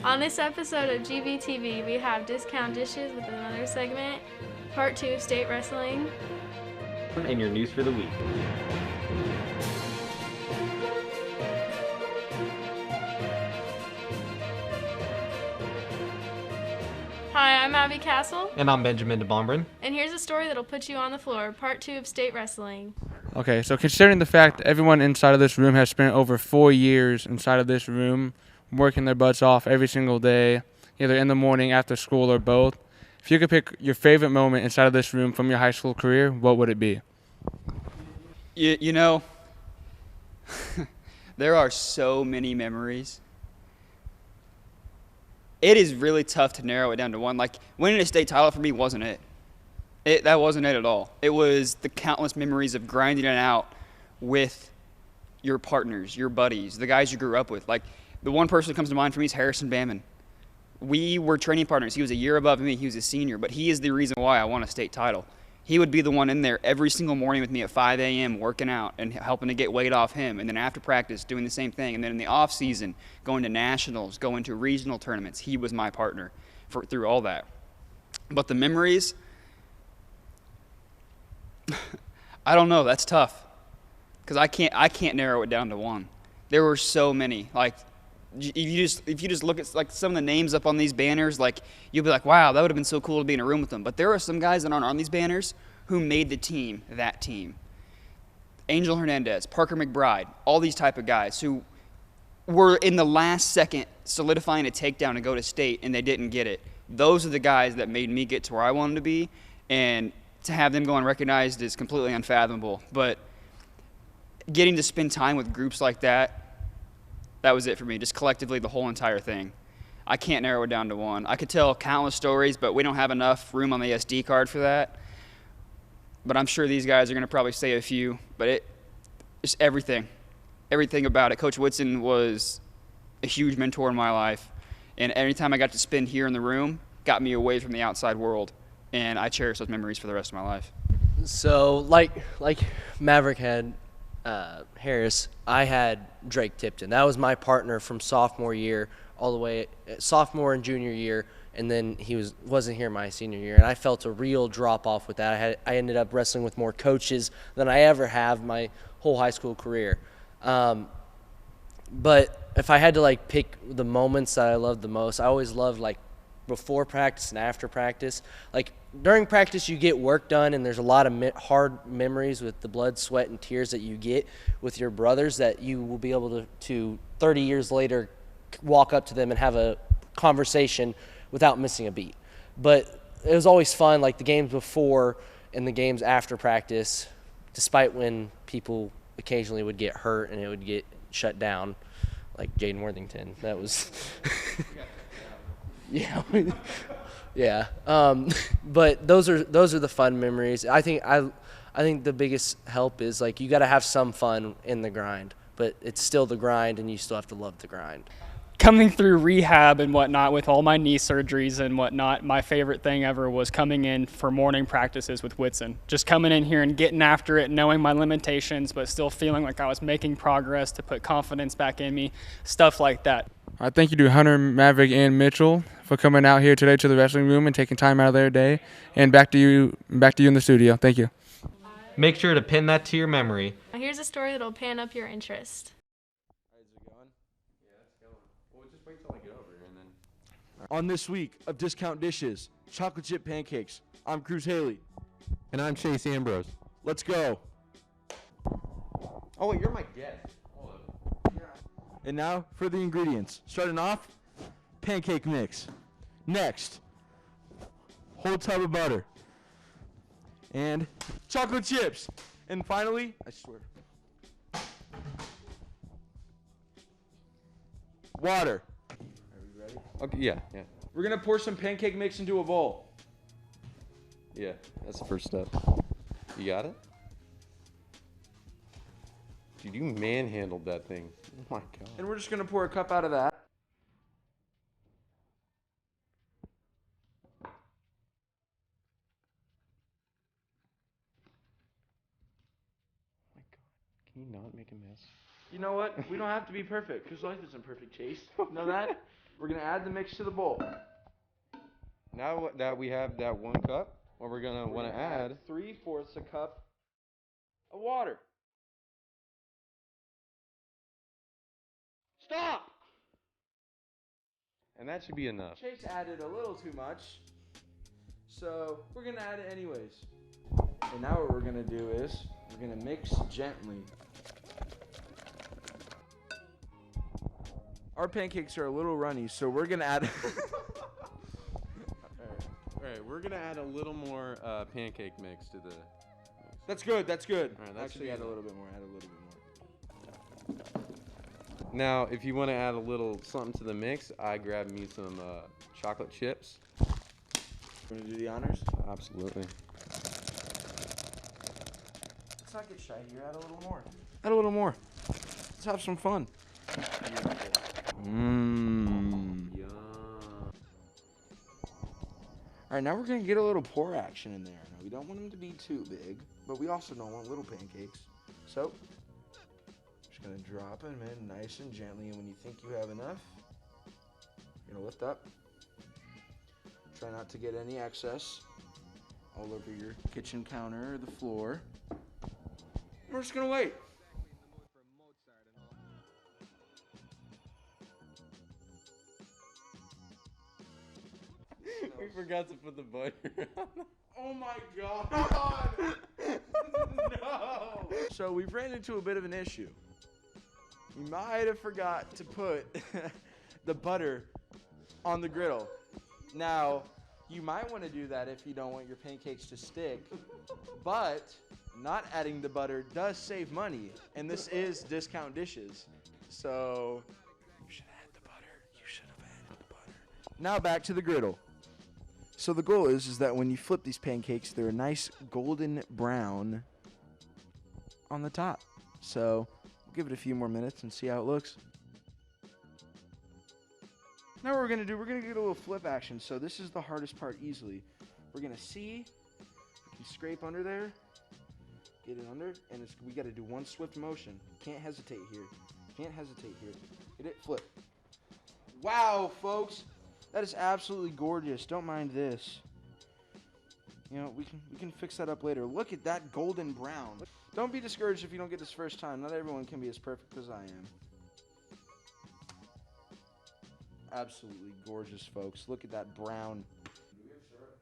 On this episode of GBTV, we have Discount Dishes with another segment, Part 2 of State Wrestling. And your news for the week. Hi, I'm Abby Castle. And I'm Benjamin DeMonbrun. And here's a story that'll put you on the floor, Part 2 of State Wrestling. Okay, so considering the fact that everyone inside of this room has spent over 4 years inside of this room, working their butts off every single day, either in the morning, after school, or both, if you could pick your favorite moment inside of this room from your high school career, what would it be? You know, there are so many memories. It is really tough to narrow it down to one. Like, winning a state title for me wasn't it. That wasn't it at all. It was the countless memories of grinding it out with your partners, your buddies, the guys you grew up with. Like, the one person that comes to mind for me is Harrison Bamman. We were training partners. He was a year above me. He was a senior, but he is the reason why I won a state title. He would be the one in there every single morning with me at 5 a.m. working out and helping to get weight off him. And then after practice, doing the same thing. And then in the off season, going to nationals, going to regional tournaments. He was my partner through all that. But the memories, I don't know. That's tough because I can't narrow it down to one. There were so many. Like, if you just look at like some of the names up on these banners, like, you'll be like, wow, that would have been so cool to be in a room with them. But there are some guys that aren't on these banners who made the team that team. Angel Hernandez, Parker McBride, all these type of guys who were in the last second solidifying a takedown to go to state and they didn't get it. Those are the guys that made me get to where I wanted to be, and to have them go unrecognized is completely unfathomable. But getting to spend time with groups like that was it for me, just collectively the whole entire thing. I can't narrow it down to one. I could tell countless stories, but we don't have enough room on the SD card for that. But I'm sure these guys are going to probably say a few. But it's everything about it. Coach Whitson was a huge mentor in my life. And every time I got to spend here in the room, got me away from the outside world. And I cherish those memories for the rest of my life. So, like Maverick had Harris, I had Drake Tipton. That was my partner from sophomore year all the way sophomore and junior year, and then he wasn't here my senior year, and I felt a real drop off with that. I ended up wrestling with more coaches than I ever have my whole high school career. But if I had to like pick the moments that I loved the most, I always loved like before practice and after practice. Like, during practice you get work done, and there's a lot of hard memories with the blood, sweat, and tears that you get with your brothers that you will be able to 30 years later walk up to them and have a conversation without missing a beat. But it was always fun, like the games before and the games after practice, despite when people occasionally would get hurt and it would get shut down, like Jaden Worthington. That was yeah. Yeah. But those are the fun memories. I think the biggest help is like you got to have some fun in the grind, but it's still the grind, and you still have to love the grind. Coming through rehab and whatnot with all my knee surgeries and whatnot, my favorite thing ever was coming in for morning practices with Whitson. Just coming in here and getting after it, knowing my limitations, but still feeling like I was making progress to put confidence back in me, stuff like that. All right, thank you to Hunter, Maverick, and Mitchell for coming out here today to the wrestling room and taking time out of their day. And back to you in the studio. Thank you. Make sure to pin that to your memory. Here's a story that'll pan up your interest. On this week of Discount Dishes, chocolate chip pancakes, I'm Cruz Haley. And I'm Chase Ambrose. Let's go. Oh, wait, you're my guest. And now for the ingredients. Starting off, pancake mix. Next, whole tub of butter. And chocolate chips. And finally, I swear, water. Okay, yeah. We're going to pour some pancake mix into a bowl. Yeah, that's the first step. You got it? Dude, you manhandled that thing. Oh my God. And we're just going to pour a cup out of that. Can you not make a mess? You know what? We don't have to be perfect because life isn't perfect, Chase. Know that? We're gonna add the mix to the bowl. Now that we have that 1 cup, what we're gonna want to add 3/4 a cup of water. Stop! and that should be enough. Chase added a little too much, so we're gonna add it anyways. And now what we're gonna do is we're gonna mix gently. Our pancakes are a little runny, so we're gonna add. All right, we're gonna add a little more pancake mix to the. That's good. That's good. All right, that should Actually, be add a enough. little bit more. Add a little bit more. Now, if you want to add a little something to the mix, I grab me some chocolate chips. Want to do the honors? Absolutely. Let's not get shy here. Add a little more. Add a little more. Let's have some fun. Mmm. Yum. All right, now we're gonna get a little pour action in there. Now we don't want them to be too big, but we also don't want little pancakes. So, just gonna drop them in nice and gently, and when you think you have enough, you're gonna lift up. Try not to get any excess all over your kitchen counter or the floor. We're just gonna wait. We forgot to put the butter on. Oh my god! No! So we've ran into a bit of an issue. You might have forgot to put the butter on the griddle. Now, you might want to do that if you don't want your pancakes to stick, but not adding the butter does save money, and this is Discount Dishes. So, you should add the butter. You should have added the butter. Now back to the griddle. So the goal is that when you flip these pancakes, they're a nice golden brown on the top. So we'll give it a few more minutes and see how it looks. Now what we're going to do, we're going to get a little flip action. So this is the hardest part easily. We're going to see, we can scrape under there, get it under, and we got to do one swift motion. Can't hesitate here. Can't hesitate here. Get it, flip. Wow, folks. That is absolutely gorgeous. Don't mind this. You know, we can fix that up later. Look at that golden brown. Don't be discouraged if you don't get this first time. Not everyone can be as perfect as I am. Absolutely gorgeous, folks. Look at that brown. Do we have syrup?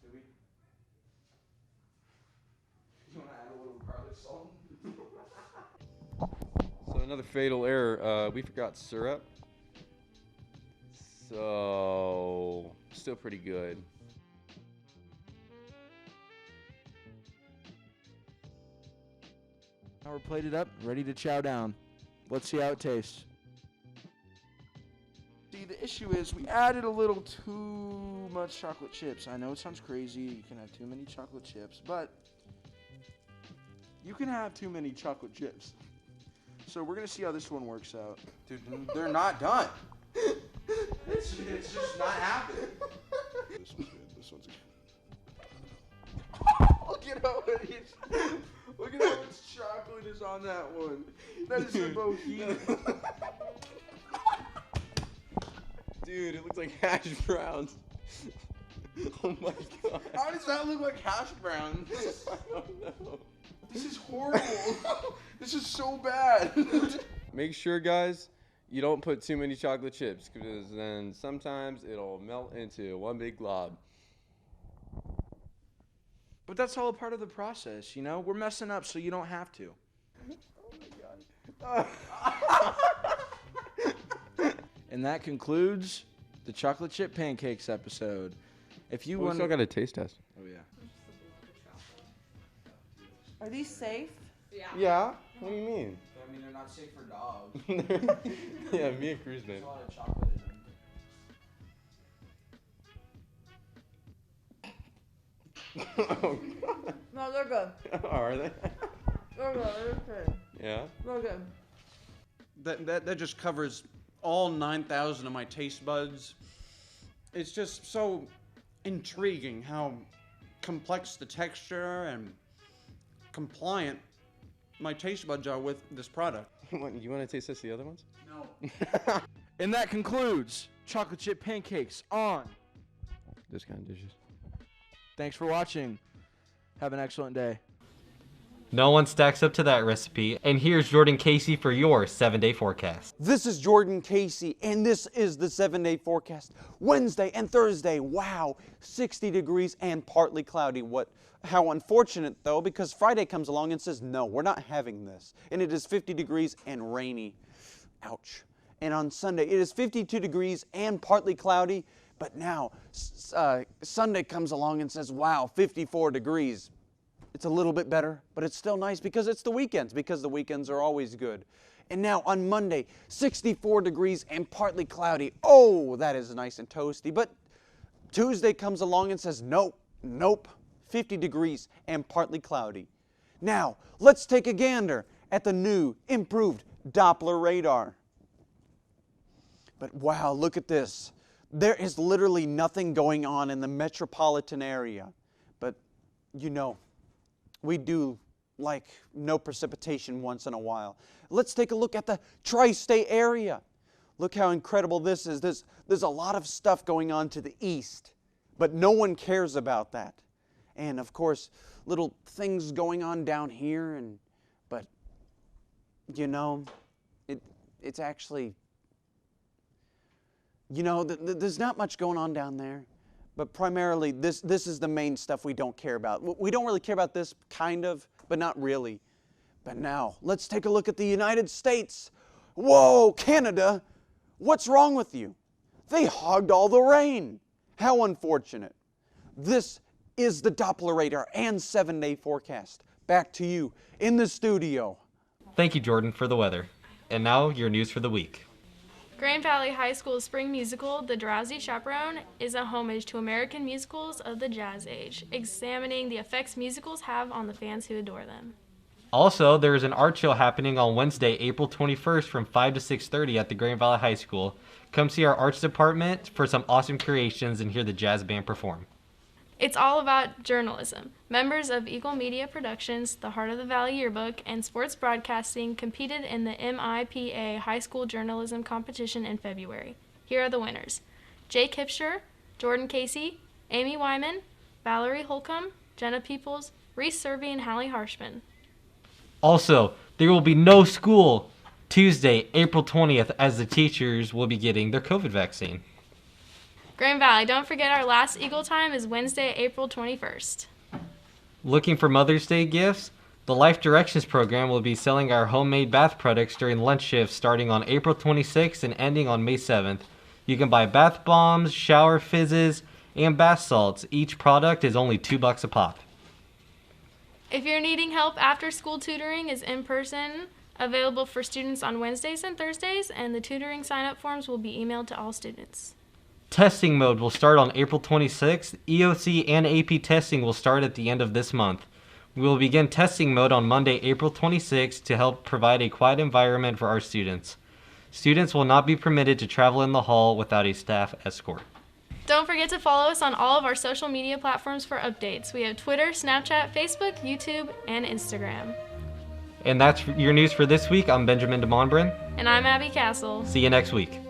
Do we? You want to add a little garlic salt? So another fatal error, we forgot syrup. So, still pretty good. Now we're plated up, ready to chow down. Let's see how it tastes. See, the issue is we added a little too much chocolate chips. I know it sounds crazy, you can have too many chocolate chips, but you can have too many chocolate chips. So we're gonna see how this one works out. Dude, they're not done. It's just not happening. This one's good. This one's good. Look at how it is. Look at how much chocolate is on that one. That is a bohemian. Dude, it looks like hash browns. Oh my god. How does that look like hash browns? I don't know. This is horrible. This is so bad. Make sure, guys, you don't put too many chocolate chips, because then sometimes it'll melt into one big glob. But that's all a part of the process, you know? We're messing up so you don't have to. Oh my god. And that concludes the chocolate chip pancakes episode. If you We want still got a taste test. Oh yeah. Are these safe? Yeah? What do you mean? I mean, they're not safe for dogs. Yeah, me and Cruz, man. There's a lot of chocolate in them. Oh god. No, they're good. Are they? They're good. They're good. Yeah? They're good. That just covers all 9,000 of my taste buds. It's just so intriguing how complex the texture and compliant my taste buds are with this product. You want to taste test the other ones? No. And that concludes chocolate chip pancakes on Discount dishes. Thanks for watching. Have an excellent day. No one stacks up to that recipe. And here's Jordan Casey for your 7-day forecast. This is Jordan Casey, and this is the 7-day forecast. Wednesday and Thursday, wow, 60 degrees and partly cloudy. How unfortunate, though, because Friday comes along and says, no, we're not having this. And it is 50 degrees and rainy. Ouch. And on Sunday, it is 52 degrees and partly cloudy. But now, Sunday comes along and says, wow, 54 degrees. It's a little bit better, but it's still nice because it's the weekends, because the weekends are always good. And now on Monday, 64 degrees and partly cloudy. Oh, that is nice and toasty. But Tuesday comes along and says, nope, 50 degrees and partly cloudy. Now, let's take a gander at the new, improved Doppler radar. But wow, look at this. There is literally nothing going on in the metropolitan area. But, you know, we do like no precipitation once in a while. Let's take a look at the tri-state area. Look how incredible this is. There's a lot of stuff going on to the east, but no one cares about that. And of course, little things going on down here, but you know, it's actually, you know, there's not much going on down there. But primarily, this is the main stuff we don't care about. We don't really care about this, kind of, but not really. But now, let's take a look at the United States. Whoa, Canada, what's wrong with you? They hogged all the rain. How unfortunate. This is the Doppler radar and 7-day forecast. Back to you in the studio. Thank you, Jordan, for the weather. And now, your news for the week. Grand Valley High School's spring musical, The Drowsy Chaperone, is a homage to American musicals of the Jazz Age, examining the effects musicals have on the fans who adore them. Also, there is an art show happening on Wednesday, April 21st from 5 to 6:30 at the Grand Valley High School. Come see our arts department for some awesome creations and hear the jazz band perform. It's all about journalism. Members of Eagle Media Productions, the Heart of the Valley Yearbook, and Sports Broadcasting competed in the MIPA High School Journalism Competition in February. Here are the winners: Jake Hipsher, Jordan Casey, Amy Wyman, Valerie Holcomb, Jenna Peoples, Reese Serby, and Hallie Harshman. Also, there will be no school Tuesday, April 20th, as the teachers will be getting their COVID vaccine. Grand Valley, don't forget our last Eagle time is Wednesday, April 21st. Looking for Mother's Day gifts? The Life Directions program will be selling our homemade bath products during lunch shifts starting on April 26th and ending on May 7th. You can buy bath bombs, shower fizzes, and bath salts. Each product is only $2 a pop. If you're needing help, after-school tutoring is in person, available for students on Wednesdays and Thursdays, and the tutoring sign-up forms will be emailed to all students. Testing mode will start on April 26th. EOC and AP testing will start at the end of this month. We will begin testing mode on Monday, April 26th to help provide a quiet environment for our students. Students will not be permitted to travel in the hall without a staff escort. Don't forget to follow us on all of our social media platforms for updates. We have Twitter, Snapchat, Facebook, YouTube, and Instagram. And that's your news for this week. I'm Benjamin DeMonbrun. And I'm Abby Castle. See you next week.